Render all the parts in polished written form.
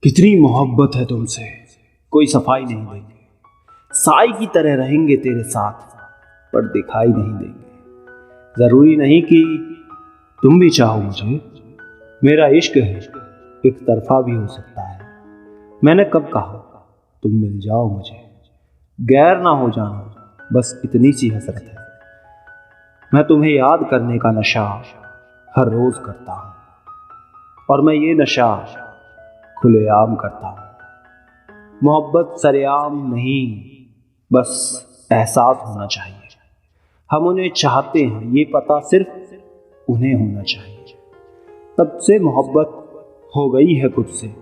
कितनी मोहब्बत है तुमसे, कोई सफाई नहीं देंगे। साई की तरह रहेंगे तेरे साथ, पर दिखाई नहीं देंगे। जरूरी नहीं कि तुम भी चाहो मुझे। मेरा इश्क है, एक तरफा भी हो सकता है। मैंने कब कहा तुम मिल जाओ मुझे। गैर ना हो जाना, बस इतनी सी हसरत है। मैं तुम्हें याद करने का नशा हर रोज करता हूं, और मैं ये नशा खुलेआम करता हूं। मोहब्बत सरेआम नहीं, बस एहसास होना चाहिए। हम उन्हें चाहते हैं, ये पता सिर्फ उन्हें होना चाहिए। तब से मोहब्बत हो गई है खुद से,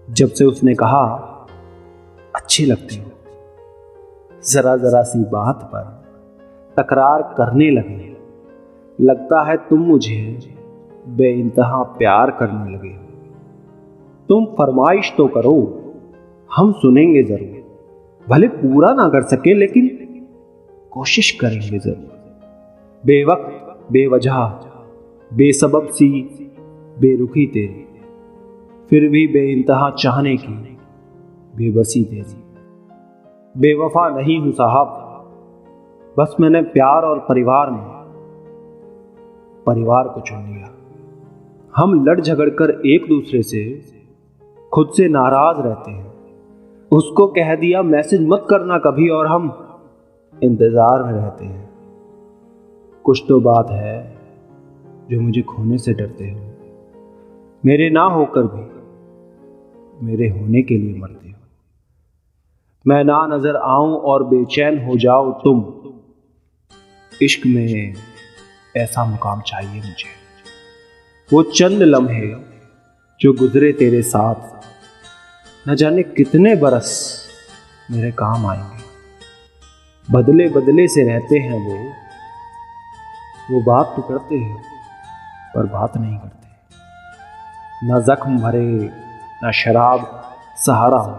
जब से उसने कहा अच्छे लगते हो। जरा जरा सी बात पर तकरार करने लगे। लगता है तुम मुझे बेइंतहा प्यार करने लगे हो। तुम फरमाइश तो करो, हम सुनेंगे जरूर। भले पूरा ना कर सके, लेकिन कोशिश करेंगे जरूर। बेवक्त, बेवजह, बेसबब सी बेरुखी तेरी, फिर भी बेइंतहा चाहने की बेबसी तेरी। बेवफा नहीं हूं साहब, बस मैंने प्यार और परिवार में परिवार को चुन लिया। हम लड़ झगड़ कर एक दूसरे से खुद से नाराज रहते हैं। उसको कह दिया मैसेज मत करना कभी, और हम इंतजार में रहते हैं। कुछ तो बात है जो मुझे खोने से डरते हो। मेरे ना होकर भी मेरे होने के लिए मरते हो। मैं ना नजर आऊं और बेचैन हो जाओ तुम। इश्क में ऐसा मुकाम चाहिए मुझे। वो चंद लम्हे जो गुजरे तेरे साथ, न जाने कितने बरस मेरे काम आएंगे। बदले बदले से रहते हैं वो बात तो करते हैं, पर बात नहीं करते। न जख्म भरे, न शराब सहारा हो,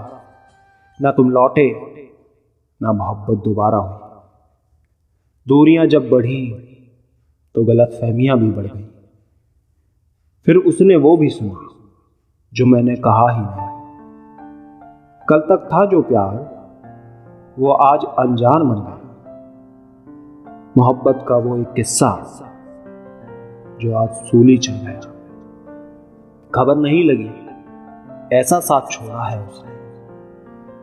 न तुम लौटे, न मोहब्बत दोबारा हो। दूरियां जब बढ़ी तो गलतफहमियां भी बढ़ गई। फिर उसने वो भी सुना जो मैंने कहा ही नहीं। कल तक था जो प्यार, वो आज अनजान बन गया। मोहब्बत का वो एक किस्सा जो आज सूली चल गया। खबर नहीं लगी ऐसा साथ छोड़ा है उसने।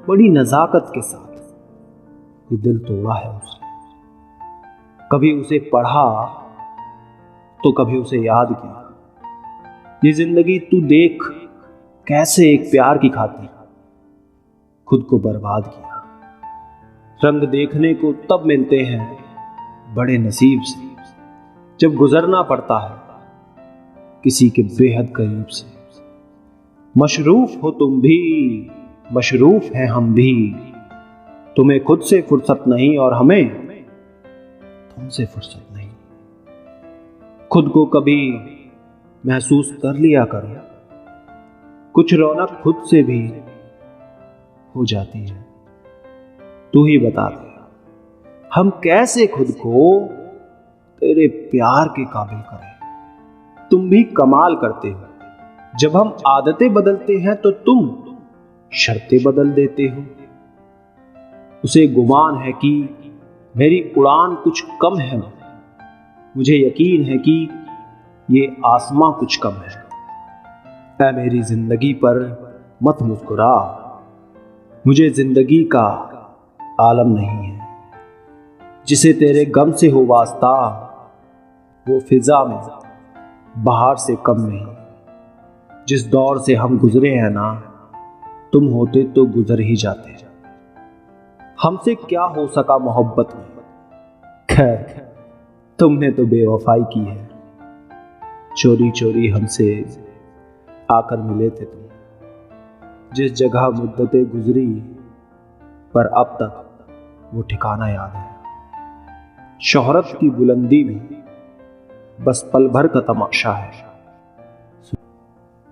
बड़ी नजाकत के साथ ये दिल तोड़ा है उसने। कभी उसे पढ़ा तो कभी उसे याद किया। ये जिंदगी तू देख कैसे एक प्यार की खातिर खुद को बर्बाद किया। रंग देखने को तब मिलते हैं बड़े नसीब से, जब गुजरना पड़ता है किसी के बेहद करीब से। मशरूफ हो तुम भी, मशरूफ हैं हम भी। तुम्हें खुद से फुर्सत नहीं और हमें तुमसे फुर्सत नहीं। खुद को कभी महसूस कर लिया करो, कुछ रौनक खुद से भी हो जाती है। तू ही बता दे हम कैसे खुद को तेरे प्यार के काबिल करें। तुम भी कमाल करते हो। जब हम आदतें बदलते हैं तो तुम शर्तें बदल देते हो। उसे गुमान है कि मेरी उड़ान कुछ कम है। मुझे यकीन है कि ये आसमां कुछ कम है। ऐ मेरी जिंदगी पर मत मुस्कुरा, मुझे जिंदगी का आलम नहीं है। जिसे तेरे गम से हो वास्ता, वो फिजा में बाहर से कम नहीं। जिस दौर से हम गुजरे हैं ना, तुम होते तो गुजर ही जाते। हमसे क्या हो सका मोहब्बत में। खैर तुमने तो बेवफाई की है। चोरी चोरी हमसे आकर मिले थे तुम। जिस जगह मुद्दतें गुजरी, पर अब तक वो ठिकाना याद है। शोहरत की बुलंदी में बस पल भर का तमाशा है।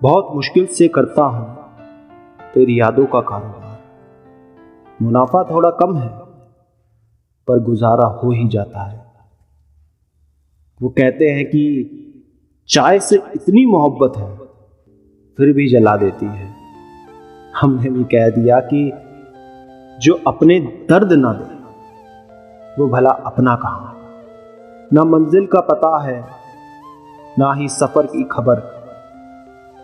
बहुत मुश्किल से करता हूं तेरी यादों का कारोबार। मुनाफा थोड़ा कम है, पर गुजारा हो ही जाता है। वो कहते हैं कि चाय से इतनी मोहब्बत है, फिर भी जला देती है। हमने भी कह दिया कि जो अपने दर्द ना दे वो भला अपना कहाँ। ना मंजिल का पता है ना ही सफर की खबर,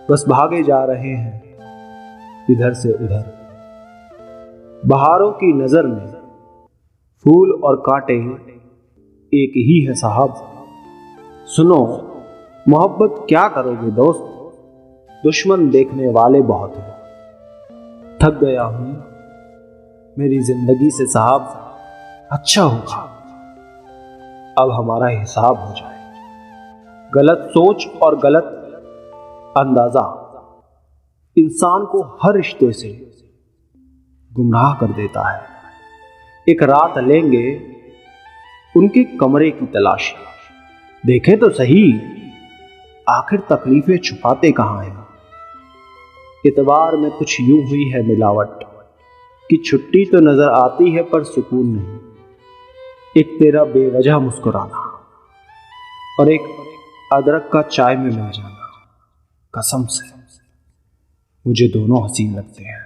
बस भागे जा रहे हैं इधर से उधर। बहारों की नजर में फूल और कांटे एक ही है साहब। सुनो मोहब्बत क्या करोगे दोस्त, दुश्मन देखने वाले बहुत हैं। थक गया हूं मेरी जिंदगी से साहब, अच्छा होगा अब हमारा हिसाब हो जाए। गलत सोच और गलत अंदाजा इंसान को हर रिश्ते से गुमराह कर देता है। एक रात लेंगे उनके कमरे की तलाशी, देखें तो सही आखिर तकलीफें छुपाते कहां हैं। इतवार में कुछ यूं हुई है मिलावट कि छुट्टी तो नजर आती है पर सुकून नहीं। एक तेरा बेवजह मुस्कुराना और एक अदरक का चाय में मिल जाना, कसम से मुझे दोनों हसीन लगते हैं।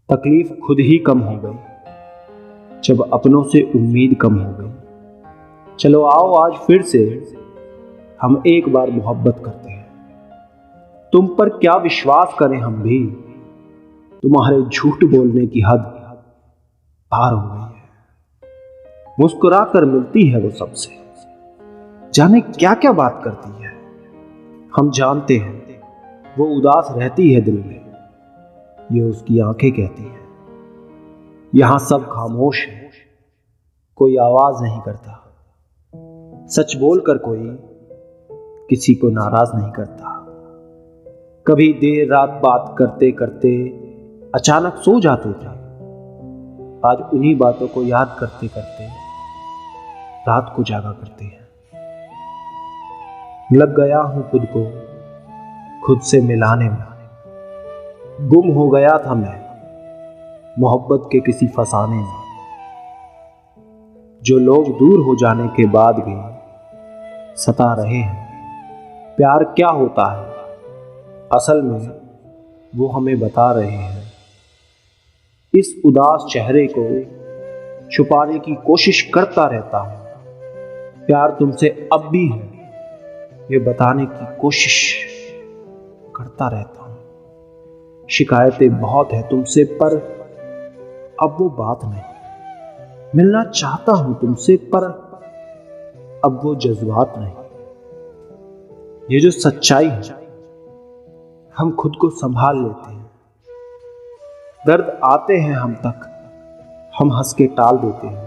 तकलीफ खुद ही कम हो गई जब अपनों से उम्मीद कम हो गई। चलो आओ आज फिर से हम एक बार मोहब्बत करते हैं। तुम पर क्या विश्वास करें हम भी, तुम्हारे झूठ बोलने की हद पार हो गई है। मुस्कुरा कर मिलती है वो सबसे, जाने क्या क्या बात करती है। हम जानते हैं वो उदास रहती है दिल में, ये उसकी आंखें कहती हैं। यहां सब खामोश है, कोई आवाज नहीं करता। सच बोलकर कोई किसी को नाराज नहीं करता। कभी देर रात बात करते करते अचानक सो जाते थे, आज उन्हीं बातों को याद करते करते रात को जागा करते हैं। लग गया हूं खुद को खुद से मिलाने में, गुम हो गया था मैं मोहब्बत के किसी फसाने में। जो लोग दूर हो जाने के बाद भी सता रहे हैं प्यार क्या होता है, असल में वो हमें बता रहे हैं। इस उदास चेहरे को छुपाने की कोशिश करता रहता हूं। प्यार तुमसे अब भी है ये बताने की कोशिश करता रहता हूं। शिकायतें बहुत है तुमसे पर अब वो बात नहीं। मिलना चाहता हूं तुमसे पर अब वो जज्बात नहीं। ये जो सच्चाई है हम खुद को संभाल लेते हैं। दर्द आते हैं हम तक, हम हंस के टाल देते हैं।